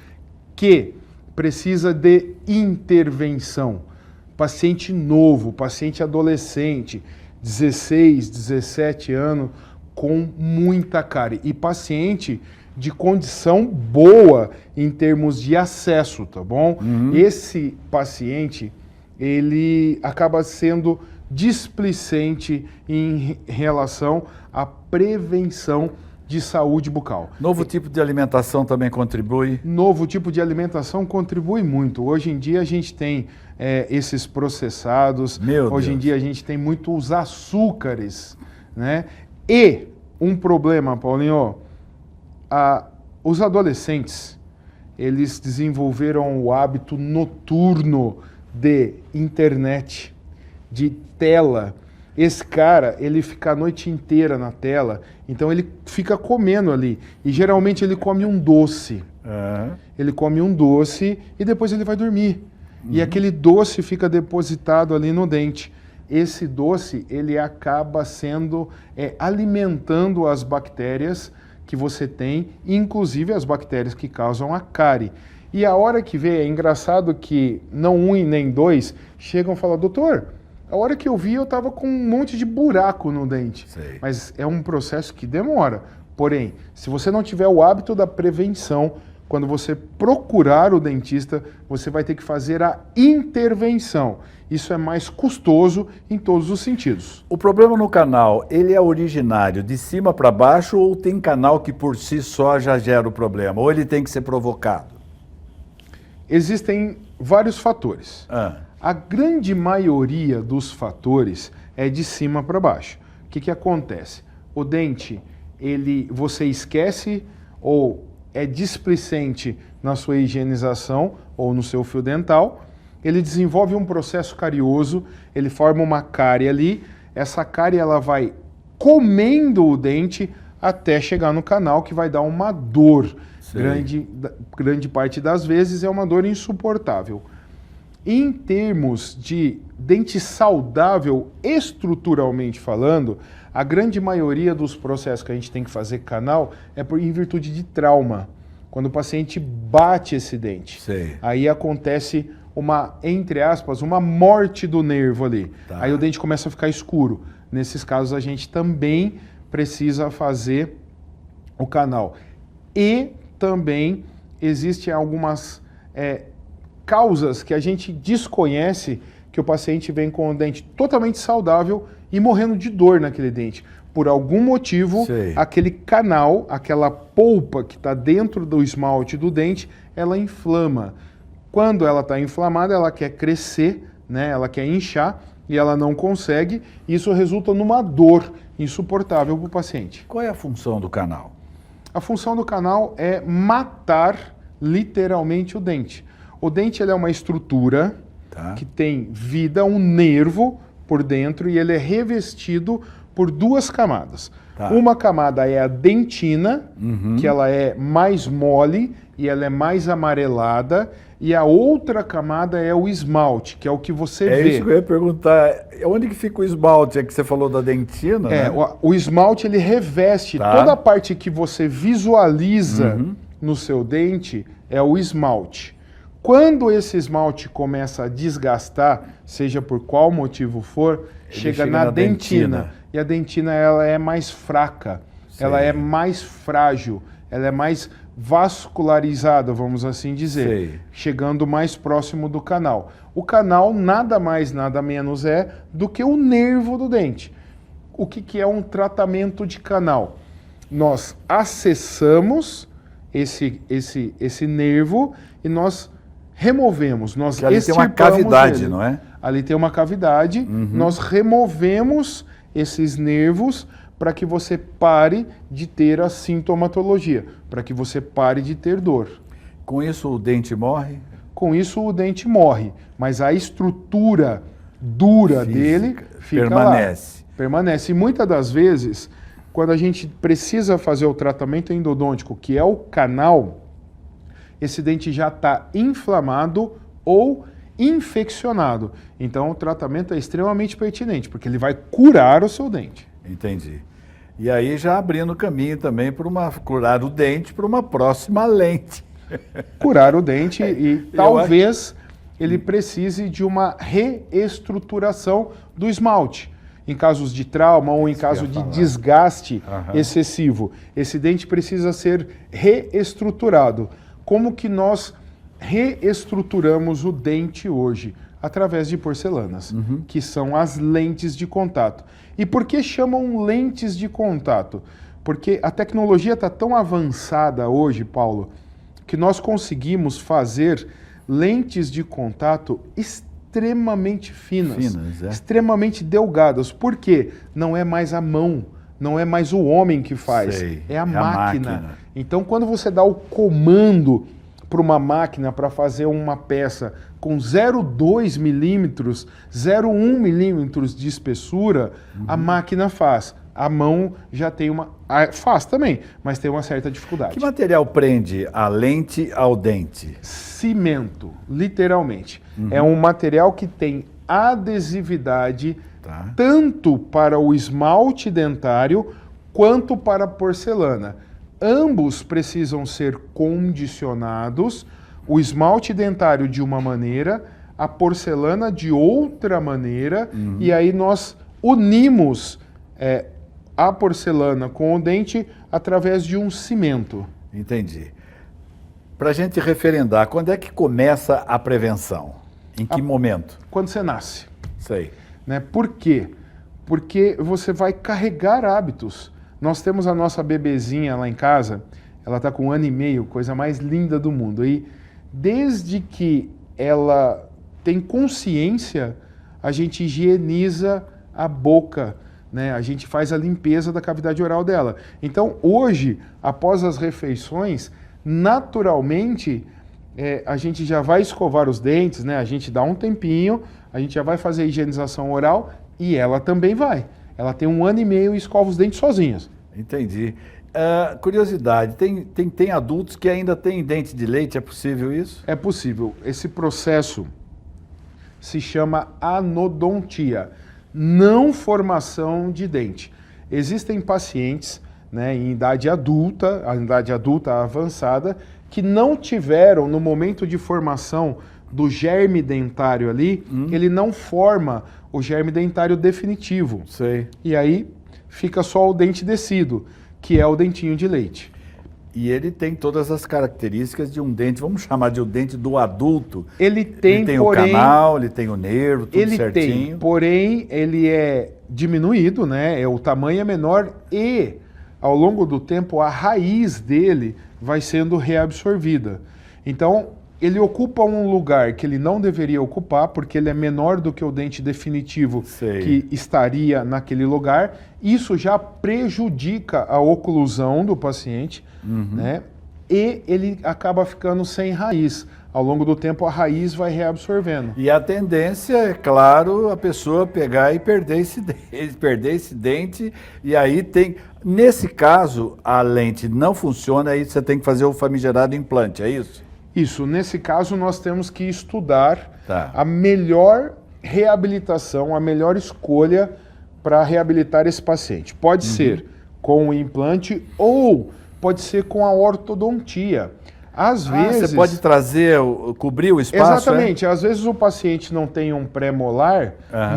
que precisa de intervenção. Paciente novo, paciente adolescente, 16, 17 anos, com muita cárie. E paciente de condição boa em termos de acesso, tá bom? Esse paciente, ele acaba sendo displicente em relação à prevenção de saúde bucal. Novo tipo de alimentação também contribui? Novo tipo de alimentação contribui muito. Hoje em dia a gente tem esses processados, hoje em dia a gente tem muitos açúcares, né? E um problema, Paulinho, os adolescentes, eles desenvolveram o hábito noturno de internet, de tela. Esse cara, ele fica a noite inteira na tela, então ele fica comendo ali. E geralmente ele come um doce. Ele come um doce e depois ele vai dormir. E aquele doce fica depositado ali no dente. Esse doce, ele acaba sendo alimentando as bactérias que você tem, inclusive as bactérias que causam a cárie. E a hora que vê, é engraçado que não um e nem dois chegam e falam, doutor, a hora que eu vi, eu estava com um monte de buraco no dente. Sei. Mas é um processo que demora. Porém, se você não tiver o hábito da prevenção, quando você procurar o dentista, você vai ter que fazer a intervenção. Isso é mais custoso em todos os sentidos. O problema no canal, ele é originário de cima para baixo ou tem canal que por si só já gera o problema? Ou ele tem que ser provocado? Existem vários fatores. A grande maioria dos fatores é de cima para baixo. O que acontece? O dente, você esquece ou é displicente na sua higienização ou no seu fio dental, ele desenvolve um processo carioso, ele forma uma cárie ali, essa cárie ela vai comendo o dente até chegar no canal, que vai dar uma dor. Grande parte das vezes é uma dor insuportável. Em termos de dente saudável, estruturalmente falando, a grande maioria dos processos que a gente tem que fazer canal é em virtude de trauma. Quando o paciente bate esse dente, aí acontece entre aspas, uma morte do nervo ali. Aí o dente começa a ficar escuro. Nesses casos a gente também precisa fazer o canal. E também existem algumas causas que a gente desconhece, que o paciente vem com o dente totalmente saudável e morrendo de dor naquele dente. Por algum motivo, aquele canal, aquela polpa que está dentro do esmalte do dente, ela inflama. Quando ela está inflamada, ela quer crescer, né? Ela quer inchar e ela não consegue. Isso resulta numa dor insuportável para o paciente. Qual é a função do canal? A função do canal é matar literalmente o dente. O dente ele é uma estrutura que tem vida, um nervo por dentro, e ele é revestido por duas camadas. Uma camada é a dentina, que ela é mais mole e ela é mais amarelada, e a outra camada é o esmalte, que é o que você vê. É isso que eu ia perguntar. Onde que fica o esmalte? É que você falou da dentina, né? O esmalte ele reveste toda a parte que você visualiza no seu dente, é o esmalte. Quando esse esmalte começa a desgastar, seja por qual motivo for, chega na dentina. E a dentina ela é mais fraca, ela é mais frágil, ela é mais vascularizada, vamos assim dizer, chegando mais próximo do canal. O canal nada mais, nada menos é do que o nervo do dente. O que é um tratamento de canal? Nós acessamos esse nervo e nós removemos, nós ali tem uma cavidade, não é? Ali tem uma cavidade, nós removemos esses nervos para que você pare de ter a sintomatologia, para que você pare de ter dor. Com isso o dente morre? Com isso o dente morre, mas a estrutura dura dele fica permanece. Lá. Permanece. E muitas das vezes, quando a gente precisa fazer o tratamento endodôntico, que é o canal, esse dente já está inflamado ou infeccionado. Então o tratamento é extremamente pertinente, porque ele vai curar o seu dente. Entendi. E aí já abrindo caminho também para curar o dente para uma próxima lente. Curar o dente e talvez ele precise de uma reestruturação do esmalte. Em casos de trauma ou em caso de desgaste excessivo, esse dente precisa ser reestruturado. Como que nós reestruturamos o dente hoje? Através de porcelanas, que são as lentes de contato. E por que chamam lentes de contato? Porque a tecnologia está tão avançada hoje, Paulo, que nós conseguimos fazer lentes de contato extremamente finas extremamente delgadas. Por quê? Não é mais a mão, não é mais o homem que faz, é a máquina. Então, quando você dá o comando para uma máquina para fazer uma peça com 0,2 milímetros, 0,1 milímetros de espessura, a máquina faz. A mão já tem uma... Faz também, mas tem uma certa dificuldade. Que material prende a lente ao dente? Cimento, literalmente. É um material que tem adesividade tanto para o esmalte dentário quanto para a porcelana. Ambos precisam ser condicionados, o esmalte dentário de uma maneira, a porcelana de outra maneira, e aí nós unimos a porcelana com o dente através de um cimento. Entendi. Para a gente referendar, quando é que começa a prevenção? Em que momento? Quando você nasce. Sei. Né? Por quê? Porque você vai carregar hábitos. Nós temos a nossa bebezinha lá em casa, ela está com 1 ano e meio, coisa mais linda do mundo. E desde que ela tem consciência, a gente higieniza a boca, né? A gente faz a limpeza da cavidade oral dela. Então, hoje, após as refeições, naturalmente, a gente já vai escovar os dentes, né? A gente dá um tempinho, a gente já vai fazer a higienização oral e ela também vai. Ela tem 1 ano e meio e escova os dentes sozinhas. Entendi. Curiosidade, tem adultos que ainda têm dente de leite, é possível isso? É possível. Esse processo se chama anodontia, não formação de dente. Existem pacientes, né, em idade adulta avançada, que não tiveram, no momento de formação do germe dentário ali, ele não forma o germe dentário definitivo. Sei. E aí fica só o dente descido, que é o dentinho de leite. E ele tem todas as características de um dente, vamos chamar de um dente do adulto. Ele tem, porém, o canal, ele tem o nervo, tudo certinho. Ele tem, porém, ele é diminuído, né? O tamanho é menor e, ao longo do tempo, a raiz dele vai sendo reabsorvida. Então, ele ocupa um lugar que ele não deveria ocupar, porque ele é menor do que o dente definitivo que estaria naquele lugar. Isso já prejudica a oclusão do paciente, né? E ele acaba ficando sem raiz. Ao longo do tempo, a raiz vai reabsorvendo. E a tendência é, claro, a pessoa pegar e perder esse dente. E aí tem... Nesse caso, a lente não funciona, aí você tem que fazer o famigerado implante, é isso? Isso. Nesse caso, nós temos que estudar a melhor reabilitação, a melhor escolha para reabilitar esse paciente. Pode ser com o implante ou pode ser com a ortodontia. Às vezes... Você pode cobrir o espaço? Exatamente. Às vezes o paciente não tem um pré-molar,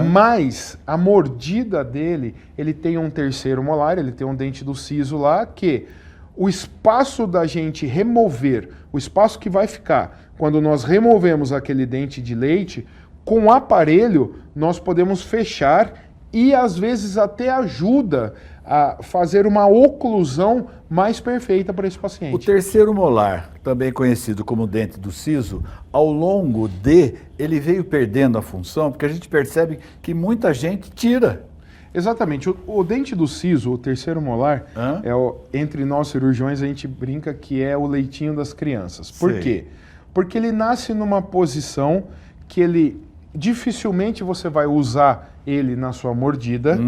mas a mordida dele, ele tem um terceiro molar, ele tem um dente do siso lá, que o espaço da gente remover, o espaço que vai ficar quando nós removemos aquele dente de leite, com o aparelho nós podemos fechar e às vezes até ajuda a fazer uma oclusão mais perfeita para esse paciente. O terceiro molar, também conhecido como dente do siso, ao longo ele veio perdendo a função, porque a gente percebe que muita gente tira. Exatamente. O dente do siso, o terceiro molar, entre nós cirurgiões a gente brinca que é o leitinho das crianças. Por quê? Porque ele nasce numa posição que ele dificilmente você vai usar ele na sua mordida.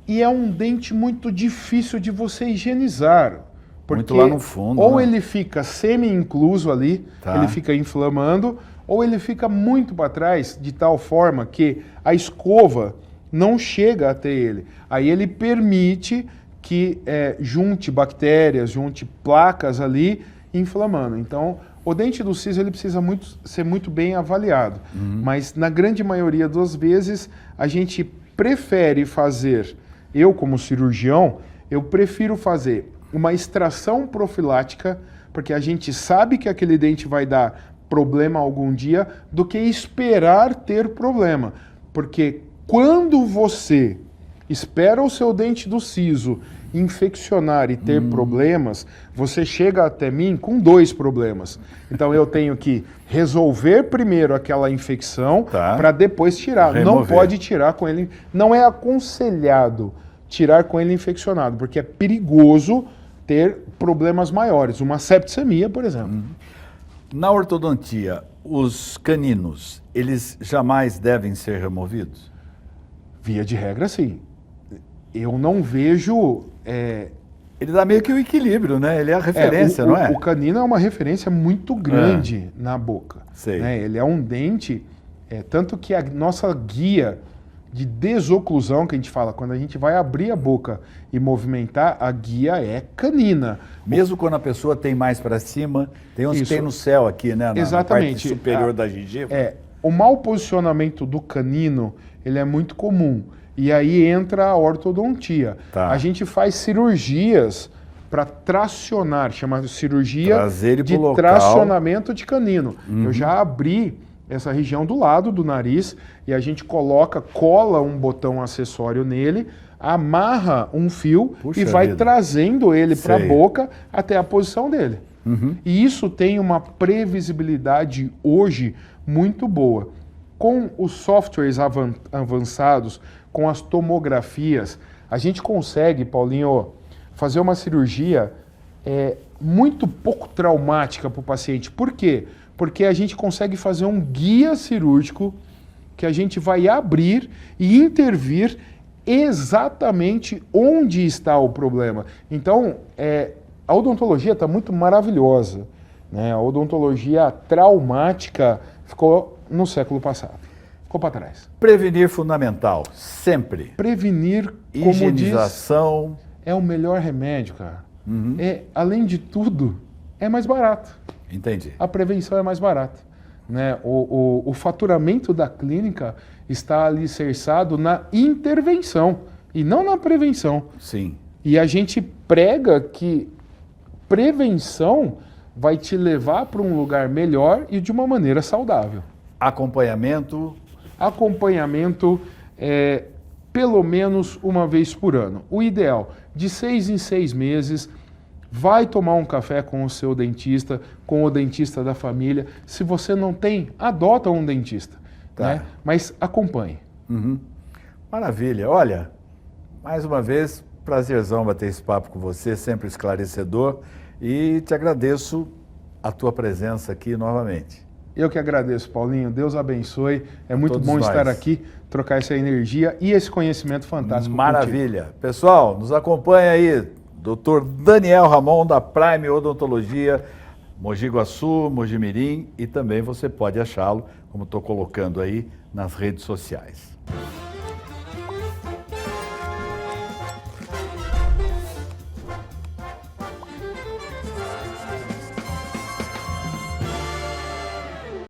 E é um dente muito difícil de você higienizar. Porque muito lá no fundo. Ou ele fica semi-incluso ali, ele fica inflamando, ou ele fica muito para trás, de tal forma que a escova não chega até ele. Aí ele permite que junte bactérias, junte placas ali, inflamando. Então, o dente do siso ele precisa ser muito bem avaliado. Mas, na grande maioria das vezes, a gente prefere fazer... Eu, como cirurgião, eu prefiro fazer uma extração profilática, porque a gente sabe que aquele dente vai dar problema algum dia, do que esperar ter problema. Porque quando você espera o seu dente do siso infeccionar e ter problemas, você chega até mim com 2 problemas. Então eu tenho que resolver primeiro aquela infecção para depois tirar. Remover. Não pode tirar com ele, não é aconselhado tirar com ele infeccionado, porque é perigoso ter problemas maiores, uma septicemia, por exemplo. Na ortodontia, os caninos, eles jamais devem ser removidos? Via de regra, sim. Eu não vejo... Ele dá meio que o equilíbrio, né? Ele é a referência, não é? O canino é uma referência muito grande na boca. Né? Ele é um dente, tanto que a nossa guia de desoclusão, que a gente fala, quando a gente vai abrir a boca e movimentar, a guia é canina. Mesmo quando a pessoa tem mais para cima, tem uns que tem no céu aqui, né? Na parte superior da gengiva. O mau posicionamento do canino, ele é muito comum. E aí entra a ortodontia. A gente faz cirurgias para tracionar, chama cirurgia de tracionamento de canino. Eu já abri essa região do lado do nariz e a gente cola um botão acessório nele, amarra um fio e vai trazendo ele para a boca até a posição dele. E isso tem uma previsibilidade hoje muito boa. Com os softwares avançados, com as tomografias, a gente consegue, Paulinho, fazer uma cirurgia muito pouco traumática para o paciente. Por quê? Porque a gente consegue fazer um guia cirúrgico que a gente vai abrir e intervir exatamente onde está o problema. Então, a odontologia está muito maravilhosa, né? A odontologia traumática ficou no século passado, ficou para trás. Prevenir fundamental, sempre. Prevenir, higienização, como diz, é o melhor remédio, cara. Além de tudo, é mais barato. Entendi. A prevenção é mais barata. Né? O faturamento da clínica está alicerçado na intervenção e não na prevenção. Sim. E a gente prega que prevenção vai te levar para um lugar melhor e de uma maneira saudável. Acompanhamento? Acompanhamento pelo menos uma vez por ano. O ideal, de 6 em 6 meses, vai tomar um café com o seu dentista, com o dentista da família. Se você não tem, adota um dentista, né? Mas acompanhe. Maravilha. Olha, mais uma vez, prazerzão bater esse papo com você, sempre esclarecedor, e te agradeço a tua presença aqui novamente. Eu que agradeço, Paulinho. Deus abençoe. É muito bom nós. Estar aqui, trocar essa energia e esse conhecimento fantástico. Maravilha. Contigo. Pessoal, nos acompanha aí, Dr. Daniel Ramon, da Prime Odontologia, Mogi Guaçu, Mogi Mirim, e também você pode achá-lo, como estou colocando aí, nas redes sociais.